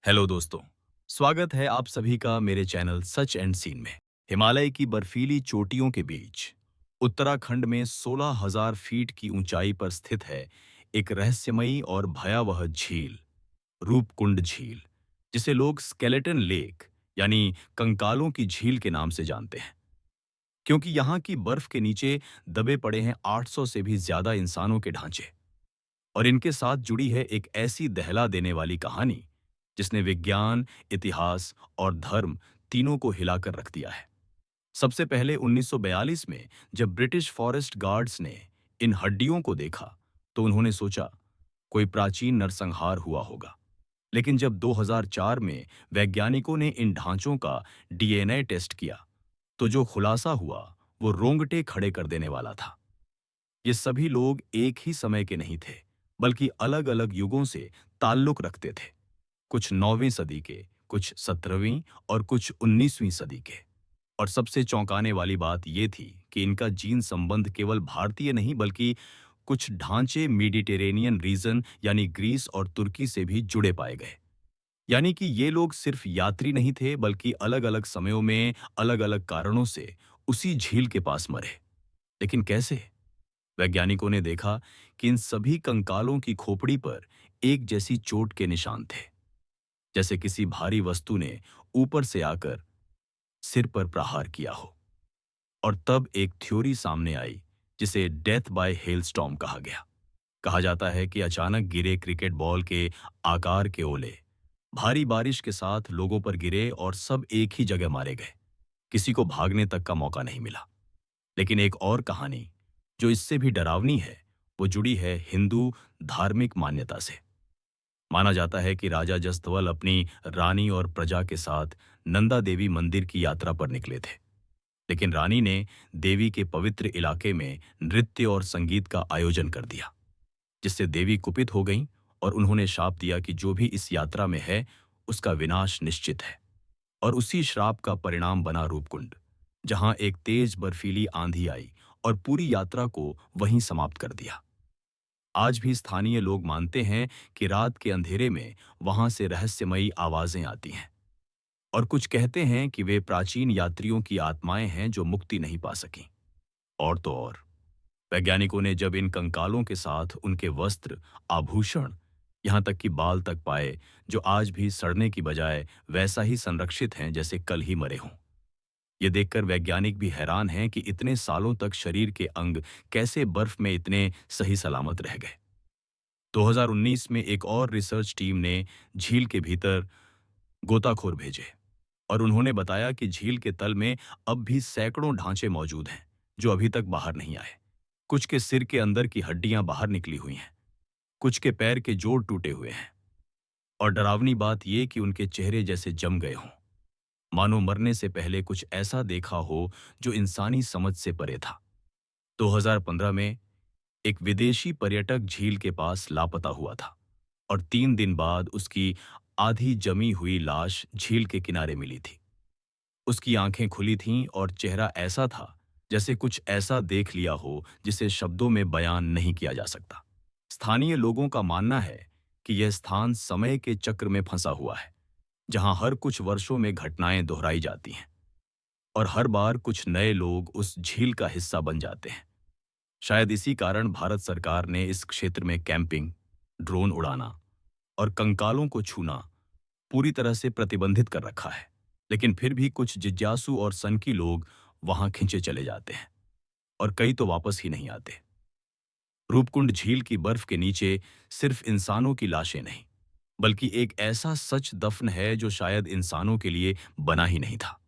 Hello दोस्तों। स्वागत है आप सभी का मेरे चैनल सच एंड सीन में। हिमालय की बर्फीली चोटियों के बीच उत्तराखंड में 16,000 फीट की ऊंचाई पर स्थित है एक रहस्यमयी और भयावह झील, रूपकुंड झील, जिसे लोग स्केलेटन लेक यानी कंकालों की झील के नाम से जानते हैं, क्योंकि यहाँ की बर्फ के नीचे दबे पड़े हैं 800 से भी ज्यादा इंसानों के ढांचे। और इनके साथ जुड़ी है एक ऐसी दहला देने वाली कहानी जिसने विज्ञान, इतिहास और धर्म तीनों को हिलाकर रख दिया है। सबसे पहले 1942 में जब ब्रिटिश फॉरेस्ट गार्ड्स ने इन हड्डियों को देखा तो उन्होंने सोचा कोई प्राचीन नरसंहार हुआ होगा। लेकिन जब 2004 में वैज्ञानिकों ने इन ढांचों का डीएनए टेस्ट किया तो जो खुलासा हुआ वो रोंगटे खड़े कर देने वाला था। ये सभी लोग एक ही समय के नहीं थे, बल्कि अलग-अलग युगों से ताल्लुक रखते थे। कुछ 9वीं सदी के, कुछ 17वीं और कुछ 19वीं सदी के। और सबसे चौंकाने वाली बात ये थी कि इनका जीन संबंध केवल भारतीय नहीं बल्कि कुछ ढांचे मेडिटेरेनियन रीजन यानी ग्रीस और तुर्की से भी जुड़े पाए गए। यानी कि ये लोग सिर्फ यात्री नहीं थे बल्कि अलग-अलग समयों में अलग-अलग कारणों से उसी झील के पास मरे। लेकिन कैसे? वैज्ञानिकों ने देखा कि इन सभी कंकालों की खोपड़ी पर एक जैसी चोट के निशान थे, जैसे किसी भारी वस्तु ने ऊपर से आकर सिर पर प्रहार किया हो। और तब एक थ्योरी सामने आई जिसे डेथ बाय हेलस्टॉर्म कहा गया। कहा जाता है कि अचानक गिरे क्रिकेट बॉल के आकार के ओले भारी बारिश के साथ लोगों पर गिरे और सब एक ही जगह मारे गए। किसी को भागने तक का मौका नहीं मिला। लेकिन एक और कहानी जो इससे भी डरावनी है वो जुड़ी है हिंदू धार्मिक मान्यता से। माना जाता है कि राजा जस्तवल अपनी रानी और प्रजा के साथ नंदा देवी मंदिर की यात्रा पर निकले थे। लेकिन रानी ने देवी के पवित्र इलाके में नृत्य और संगीत का आयोजन कर दिया, जिससे देवी कुपित हो गईं और उन्होंने शाप दिया कि जो भी इस यात्रा में है उसका विनाश निश्चित है। और उसी श्राप का परिणाम बना रूपकुंड, जहां एक तेज बर्फीली आंधी आई और पूरी यात्रा को वहीं समाप्त कर दिया। आज भी स्थानीय लोग मानते हैं कि रात के अंधेरे में वहां से रहस्यमयी आवाजें आती हैं और कुछ कहते हैं कि वे प्राचीन यात्रियों की आत्माएं हैं जो मुक्ति नहीं पा सकीं। और तो और, वैज्ञानिकों ने जब इन कंकालों के साथ उनके वस्त्र, आभूषण, यहां तक कि बाल तक पाए, जो आज भी सड़ने की बजाय वैसा ही संरक्षित हैं जैसे कल ही मरे हों। ये देखकर वैज्ञानिक भी हैरान हैं कि इतने सालों तक शरीर के अंग कैसे बर्फ में इतने सही सलामत रह गए। 2019 में एक और रिसर्च टीम ने झील के भीतर गोताखोर भेजे और उन्होंने बताया कि झील के तल में अब भी सैकड़ों ढांचे मौजूद हैं जो अभी तक बाहर नहीं आए। कुछ के सिर के अंदर की हड्डियां बाहर निकली हुई हैं, कुछ के पैर के जोड़ टूटे हुए हैं और डरावनी बात यह कि उनके चेहरे जैसे जम गए हों, मानो मरने से पहले कुछ ऐसा देखा हो जो इंसानी समझ से परे था। 2015 में एक विदेशी पर्यटक झील के पास लापता हुआ था और 3 दिन बाद उसकी आधी जमी हुई लाश झील के किनारे मिली थी। उसकी आंखें खुली थीं और चेहरा ऐसा था जैसे कुछ ऐसा देख लिया हो जिसे शब्दों में बयान नहीं किया जा सकता। स्थानीय लोगों का मानना है कि यह स्थान समय के चक्र में फंसा हुआ है, जहां हर कुछ वर्षों में घटनाएं दोहराई जाती हैं और हर बार कुछ नए लोग उस झील का हिस्सा बन जाते हैं। शायद इसी कारण भारत सरकार ने इस क्षेत्र में कैंपिंग, ड्रोन उड़ाना और कंकालों को छूना पूरी तरह से प्रतिबंधित कर रखा है। लेकिन फिर भी कुछ जिज्ञासु और सनकी लोग वहां खिंचे चले जाते हैं और कई तो वापस ही नहीं आते। रूपकुंड झील की बर्फ के नीचे सिर्फ इंसानों की लाशें नहीं, बल्कि एक ऐसा सच दफन है जो शायद इंसानों के लिए बना ही नहीं था।